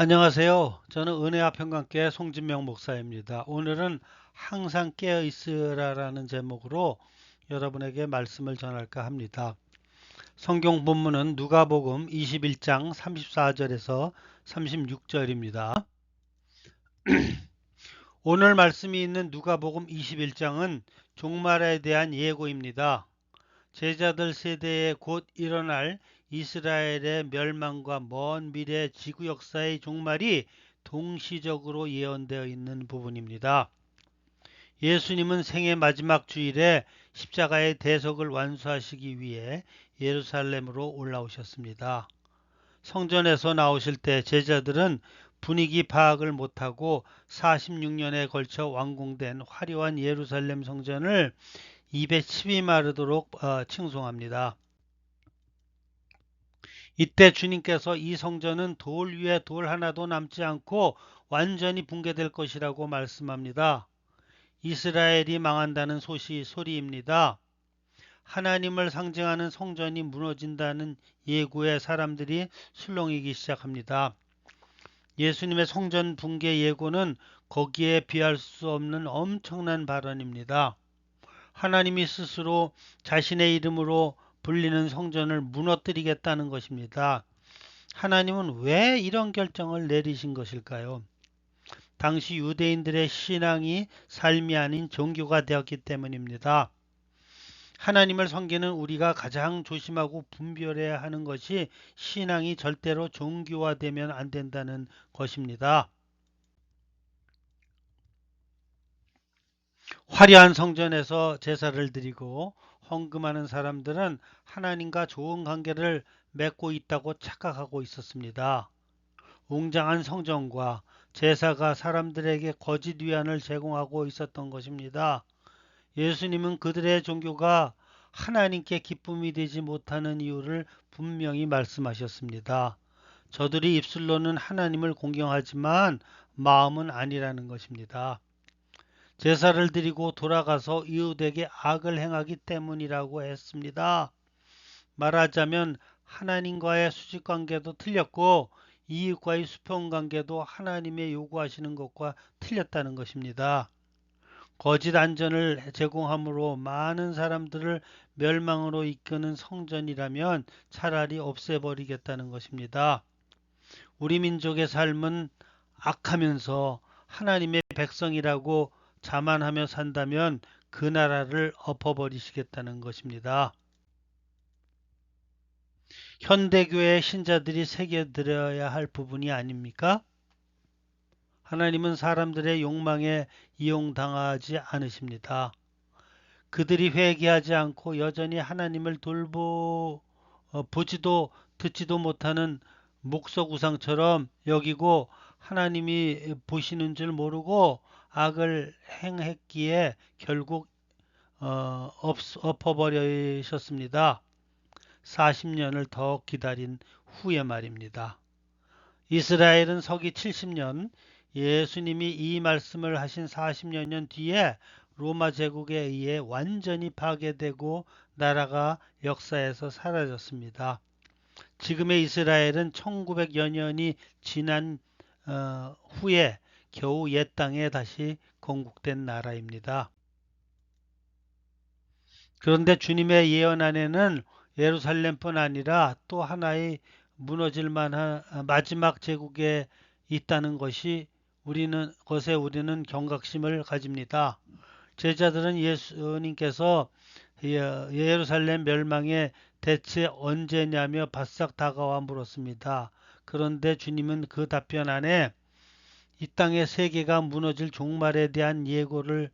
안녕하세요. 저는 은혜와 평강교회 송진명 목사입니다. 오늘은 항상 깨어 있으라라는 제목으로 여러분에게 말씀을 전할까 합니다. 성경 본문은 누가복음 21장 34절에서 36절입니다. 오늘 말씀이 있는 누가복음 21장은 종말에 대한 예고입니다. 제자들 세대에 곧 일어날 이스라엘의 멸망과 먼 미래 지구 역사의 종말이 동시적으로 예언되어 있는 부분입니다. 예수님은 생애 마지막 주일에 십자가의 대속을 완수하시기 위해 예루살렘으로 올라오셨습니다. 성전에서 나오실 때 제자들은 분위기 파악을 못하고 46년에 걸쳐 완공된 화려한 예루살렘 성전을 입에 침이 마르도록 칭송합니다. 이때 주님께서 이 성전은 돌 위에 돌 하나도 남지 않고 완전히 붕괴될 것이라고 말씀합니다. 이스라엘이 망한다는 소리입니다. 하나님을 상징하는 성전이 무너진다는 예고에 사람들이 술렁이기 시작합니다. 예수님의 성전 붕괴 예고는 거기에 비할 수 없는 엄청난 발언입니다. 하나님이 스스로 자신의 이름으로 불리는 성전을 무너뜨리겠다는 것입니다. 하나님은 왜 이런 결정을 내리신 것일까요? 당시 유대인들의 신앙이 삶이 아닌 종교가 되었기 때문입니다. 하나님을 섬기는 우리가 가장 조심하고 분별해야 하는 것이 신앙이 절대로 종교화되면 안 된다는 것입니다. 화려한 성전에서 제사를 드리고 헌금하는 사람들은 하나님과 좋은 관계를 맺고 있다고 착각하고 있었습니다. 웅장한 성전과 제사가 사람들에게 거짓 위안을 제공하고 있었던 것입니다. 예수님은 그들의 종교가 하나님께 기쁨이 되지 못하는 이유를 분명히 말씀하셨습니다. 저들이 입술로는 하나님을 공경하지만 마음은 아니라는 것입니다. 제사를 드리고 돌아가서 이웃에게 악을 행하기 때문이라고 했습니다. 말하자면 하나님과의 수직관계도 틀렸고 이웃과의 수평관계도 하나님의 요구하시는 것과 틀렸다는 것입니다. 거짓 안전을 제공함으로 많은 사람들을 멸망으로 이끄는 성전이라면 차라리 없애버리겠다는 것입니다. 우리 민족의 삶은 악하면서 하나님의 백성이라고 자만하며 산다면 그 나라를 엎어버리시겠다는 것입니다. 현대교회 신자들이 새겨들어야 할 부분이 아닙니까? 하나님은 사람들의 욕망에 이용당하지 않으십니다. 그들이 회개하지 않고 여전히 하나님을 보지도 듣지도 못하는 목석우상처럼 여기고 하나님이 보시는 줄 모르고 악을 행했기에 결국 엎어버리셨습니다. 40년을 더 기다린 후에 말입니다. 이스라엘은 서기 70년 예수님이 이 말씀을 하신 40여 년 뒤에 로마 제국에 의해 완전히 파괴되고 나라가 역사에서 사라졌습니다. 지금의 이스라엘은 1900여 년이 지난 후에 겨우 옛 땅에 다시 건국된 나라입니다. 그런데 주님의 예언 안에는 예루살렘뿐 아니라 또 하나의 무너질 만한 마지막 제국에 있다는 것에 우리는 경각심을 가집니다. 제자들은 예수님께서 예루살렘 멸망에 대체 언제냐며 바싹 다가와 물었습니다. 그런데 주님은 그 답변 안에 이 땅의 세계가 무너질 종말에 대한 예고를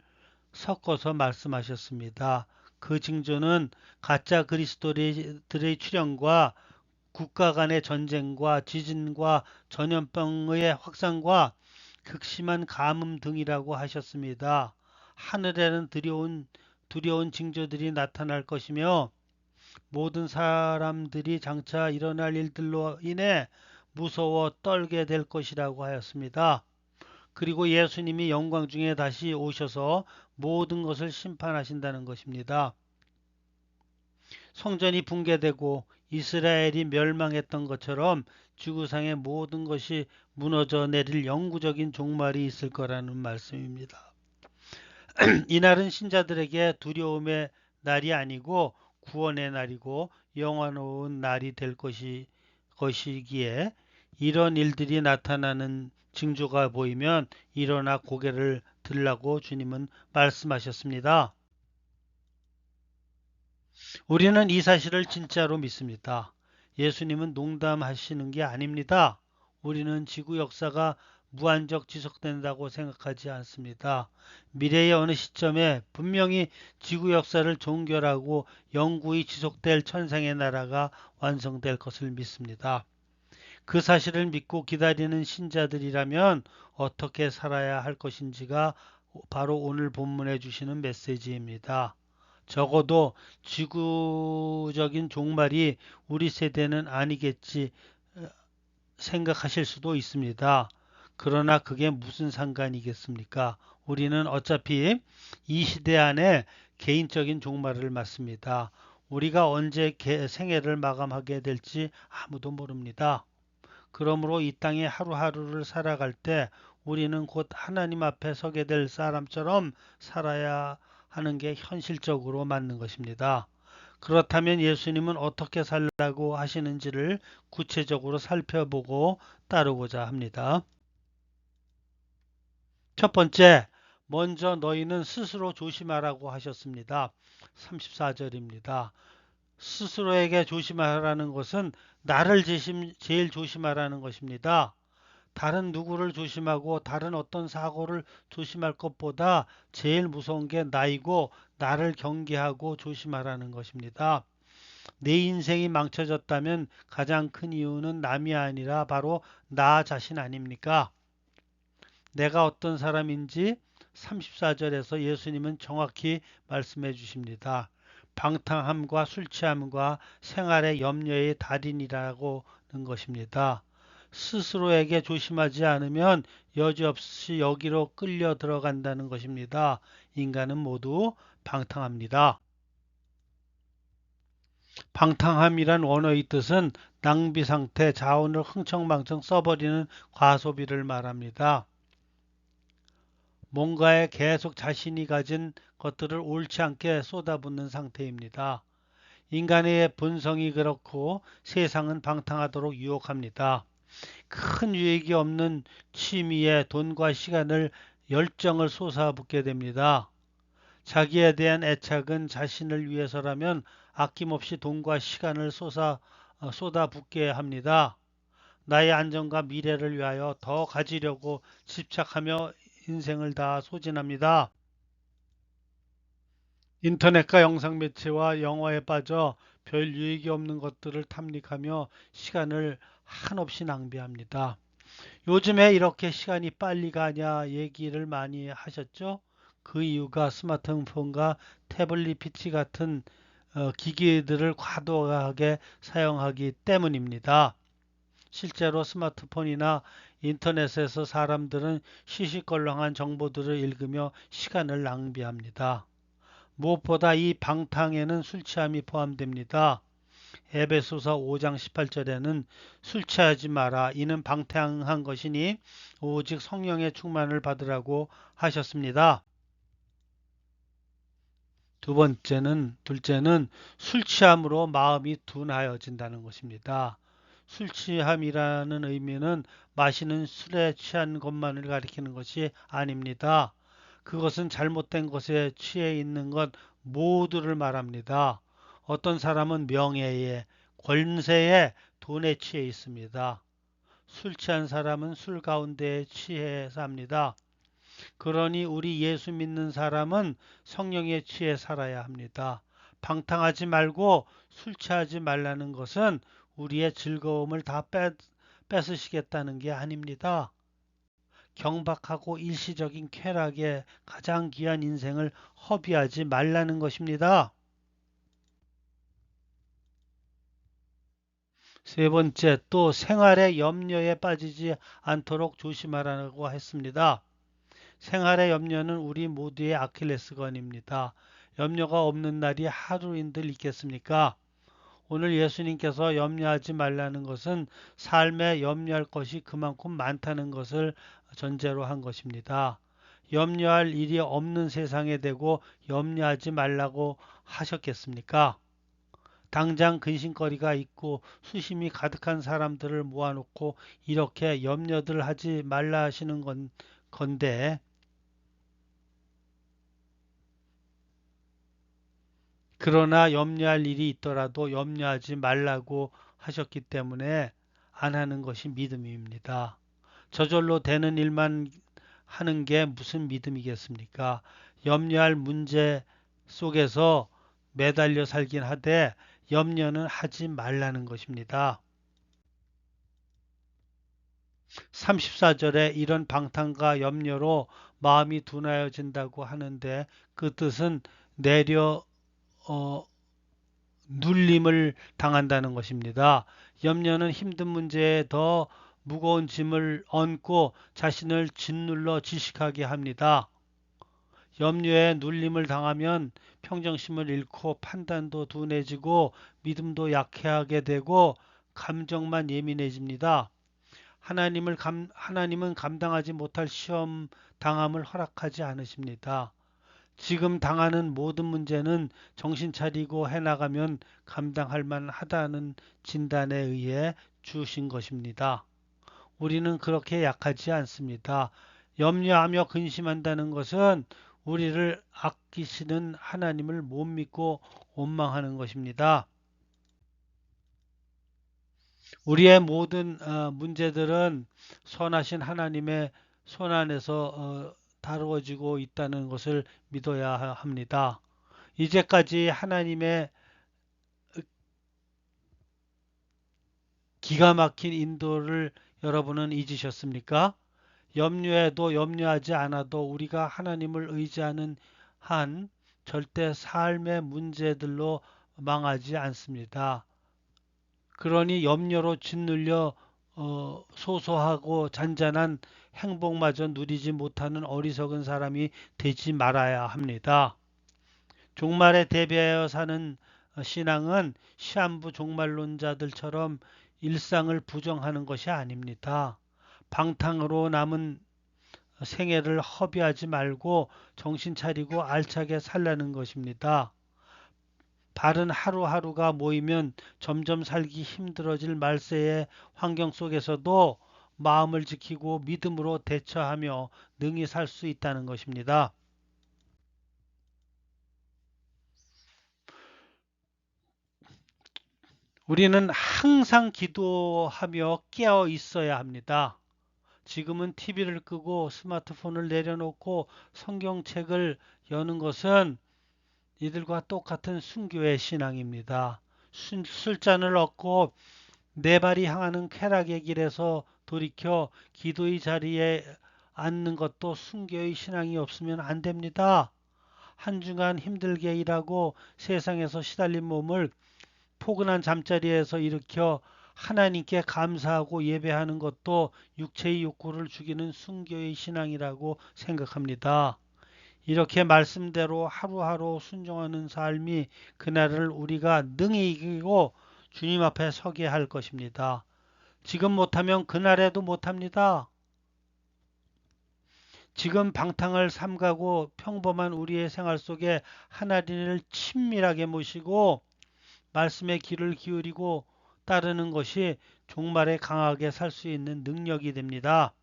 섞어서 말씀하셨습니다. 그 징조는 가짜 그리스도들의 출현과 국가 간의 전쟁과 지진과 전염병의 확산과 극심한 가뭄 등이라고 하셨습니다. 하늘에는 두려운 징조들이 나타날 것이며 모든 사람들이 장차 일어날 일들로 인해 무서워 떨게 될 것이라고 하였습니다. 그리고 예수님이 영광 중에 다시 오셔서 모든 것을 심판하신다는 것입니다. 성전이 붕괴되고 이스라엘이 멸망했던 것처럼 지구상의 모든 것이 무너져 내릴 영구적인 종말이 있을 거라는 말씀입니다. 이날은 신자들에게 두려움의 날이 아니고 구원의 날이고 영원한 날이 될 것이기에 이런 일들이 나타나는 징조가 보이면 일어나 고개를 들라고 주님은 말씀하셨습니다. 우리는 이 사실을 진짜로 믿습니다. 예수님은 농담하시는 게 아닙니다. 우리는 지구 역사가 무한적 지속된다고 생각하지 않습니다. 미래의 어느 시점에 분명히 지구 역사를 종결하고 영구히 지속될 천상의 나라가 완성될 것을 믿습니다. 그 사실을 믿고 기다리는 신자들이라면 어떻게 살아야 할 것인지가 바로 오늘 본문에 주시는 메시지입니다. 적어도 지구적인 종말이 우리 세대는 아니겠지 생각하실 수도 있습니다. 그러나 그게 무슨 상관이겠습니까? 우리는 어차피 이 시대 안에 개인적인 종말을 맞습니다. 우리가 언제 생애를 마감하게 될지 아무도 모릅니다. 그러므로 이 땅의 하루하루를 살아갈 때 우리는 곧 하나님 앞에 서게 될 사람처럼 살아야 하는 게 현실적으로 맞는 것입니다. 그렇다면 예수님은 어떻게 살라고 하시는지를 구체적으로 살펴보고 따르고자 합니다. 첫 번째, 먼저 너희는 스스로 조심하라고 하셨습니다. 34절입니다. 스스로에게 조심하라는 것은 나를 제일 조심하라는 것입니다. 다른 누구를 조심하고 다른 어떤 사고를 조심할 것보다 제일 무서운 게 나이고 나를 경계하고 조심하라는 것입니다. 내 인생이 망쳐졌다면 가장 큰 이유는 남이 아니라 바로 나 자신 아닙니까? 내가 어떤 사람인지 34절에서 예수님은 정확히 말씀해 주십니다. 방탕함과 술 취함과 생활의 염려의 달인이라고는 것입니다. 스스로에게 조심하지 않으면 여지없이 여기로 끌려 들어간다는 것입니다. 인간은 모두 방탕합니다. 방탕함이란 원어의 뜻은 낭비 상태, 자원을 흥청망청 써버리는 과소비를 말합니다. 뭔가에 계속 자신이 가진 것들을 옳지 않게 쏟아붓는 상태입니다. 인간의 본성이 그렇고 세상은 방탕하도록 유혹합니다. 큰 유익이 없는 취미에 돈과 시간을 열정을 쏟아붓게 됩니다. 자기에 대한 애착은 자신을 위해서라면 아낌없이 돈과 시간을 쏟아붓게 합니다. 나의 안전과 미래를 위하여 더 가지려고 집착하며 인생을 다 소진합니다. 인터넷과 영상 매체와 영화에 빠져 별 유익이 없는 것들을 탐닉하며 시간을 한없이 낭비합니다. 요즘에 이렇게 시간이 빨리 가냐 얘기를 많이 하셨죠? 그 이유가 스마트폰과 태블릿 PC 같은 기기들을 과도하게 사용하기 때문입니다. 실제로 스마트폰이나 인터넷에서 사람들은 시시껄렁한 정보들을 읽으며 시간을 낭비합니다. 무엇보다 이 방탕에는 술 취함이 포함됩니다. 에베소서 5장 18절에는 술 취하지 마라. 이는 방탕한 것이니 오직 성령의 충만을 받으라고 하셨습니다. 둘째는 술 취함으로 마음이 둔하여진다는 것입니다. 술 취함이라는 의미는 마시는 술에 취한 것만을 가리키는 것이 아닙니다. 그것은 잘못된 것에 취해 있는 것 모두를 말합니다. 어떤 사람은 명예에, 권세에, 돈에 취해 있습니다. 술 취한 사람은 술 가운데에 취해 삽니다. 그러니 우리 예수 믿는 사람은 성령에 취해 살아야 합니다. 방탕하지 말고 술 취하지 말라는 것은 우리의 즐거움을 다 뺏으시겠다는 게 아닙니다. 경박하고 일시적인 쾌락에 가장 귀한 인생을 허비하지 말라는 것입니다. 세 번째, 또 생활의 염려에 빠지지 않도록 조심하라고 했습니다. 생활의 염려는 우리 모두의 아킬레스건입니다. 염려가 없는 날이 하루인들 있겠습니까? 오늘 예수님께서 염려하지 말라는 것은 삶에 염려할 것이 그만큼 많다는 것을 전제로 한 것입니다. 염려할 일이 없는 세상에 대고 염려하지 말라고 하셨겠습니까? 당장 근심거리가 있고 수심이 가득한 사람들을 모아놓고 이렇게 염려들 하지 말라 하시는 건데, 그러나 염려할 일이 있더라도 염려하지 말라고 하셨기 때문에 안 하는 것이 믿음입니다. 저절로 되는 일만 하는 게 무슨 믿음이겠습니까? 염려할 문제 속에서 매달려 살긴 하되 염려는 하지 말라는 것입니다. 34절에 이런 방탕과 염려로 마음이 둔하여진다고 하는데 그 뜻은 내려 어, 눌림을 당한다는 것입니다. 염려는 힘든 문제에 더 무거운 짐을 얹고 자신을 짓눌러 지식하게 합니다. 염려에 눌림을 당하면 평정심을 잃고 판단도 둔해지고 믿음도 약해하게 되고 감정만 예민해집니다. 하나님은 감당하지 못할 시험 당함을 허락하지 않으십니다. 지금 당하는 모든 문제는 정신 차리고 해나가면 감당할 만하다는 진단에 의해 주신 것입니다. 우리는 그렇게 약하지 않습니다. 염려하며 근심한다는 것은 우리를 아끼시는 하나님을 못 믿고 원망하는 것입니다. 우리의 모든 문제들은 선하신 하나님의 손 안에서 다루어지고 있다는 것을 믿어야 합니다. 이제까지 하나님의 기가 막힌 인도를 여러분은 잊으셨습니까? 염려해도 염려하지 않아도 우리가 하나님을 의지하는 한 절대 삶의 문제들로 망하지 않습니다. 그러니 염려로 짓눌려 소소하고 잔잔한 행복마저 누리지 못하는 어리석은 사람이 되지 말아야 합니다. 종말에 대비하여 사는 신앙은 시한부 종말론자들처럼 일상을 부정하는 것이 아닙니다. 방탕으로 남은 생애를 허비하지 말고 정신 차리고 알차게 살라는 것입니다. 바른 하루하루가 모이면 점점 살기 힘들어질 말세의 환경 속에서도 마음을 지키고 믿음으로 대처하며 능히 살 수 있다는 것입니다. 우리는 항상 기도하며 깨어 있어야 합니다. 지금은 TV를 끄고 스마트폰을 내려놓고 성경책을 여는 것은 이들과 똑같은 순교의 신앙입니다. 술잔을 얻고 내 발이 향하는 쾌락의 길에서 돌이켜 기도의 자리에 앉는 것도 순교의 신앙이 없으면 안 됩니다. 한 주간 힘들게 일하고 세상에서 시달린 몸을 포근한 잠자리에서 일으켜 하나님께 감사하고 예배하는 것도 육체의 욕구를 죽이는 순교의 신앙이라고 생각합니다. 이렇게 말씀대로 하루하루 순종하는 삶이 그날을 우리가 능히 이기고 주님 앞에 서게 할 것입니다. 지금 못하면 그날에도 못합니다. 지금 방탕을 삼가고 평범한 우리의 생활 속에 하나님을 친밀하게 모시고 말씀에 귀를 기울이고 따르는 것이 종말에 강하게 살 수 있는 능력이 됩니다.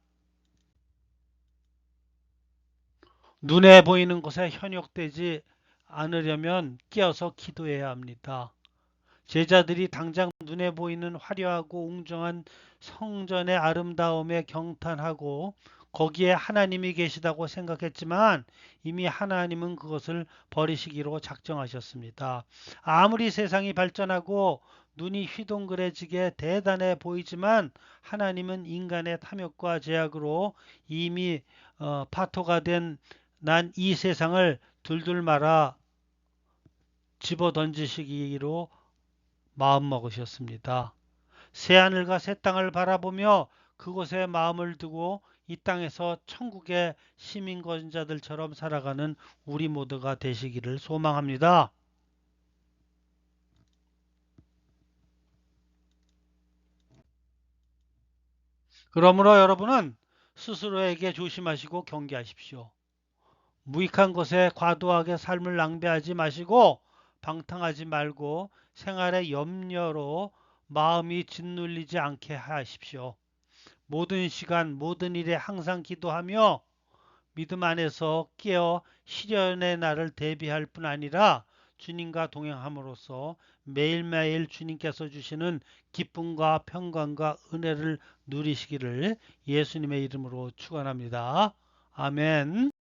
눈에 보이는 것에 현혹되지 않으려면 깨어서 기도해야 합니다. 제자들이 당장 눈에 보이는 화려하고 웅장한 성전의 아름다움에 경탄하고 거기에 하나님이 계시다고 생각했지만 이미 하나님은 그것을 버리시기로 작정하셨습니다. 아무리 세상이 발전하고 눈이 휘둥그레지게 대단해 보이지만 하나님은 인간의 탐욕과 제약으로 이미 파토가 된 난 이 세상을 둘둘 말아 집어 던지시기로 마음먹으셨습니다. 새하늘과 새 땅을 바라보며 그곳에 마음을 두고 이 땅에서 천국의 시민권자들처럼 살아가는 우리 모두가 되시기를 소망합니다. 그러므로 여러분은 스스로에게 조심하시고 경계하십시오. 무익한 것에 과도하게 삶을 낭비하지 마시고 방탕하지 말고 생활의 염려로 마음이 짓눌리지 않게 하십시오. 모든 시간, 모든 일에 항상 기도하며 믿음 안에서 깨어 시련의 날을 대비할 뿐 아니라 주님과 동행함으로써 매일매일 주님께서 주시는 기쁨과 평강과 은혜를 누리시기를 예수님의 이름으로 축원합니다. 아멘.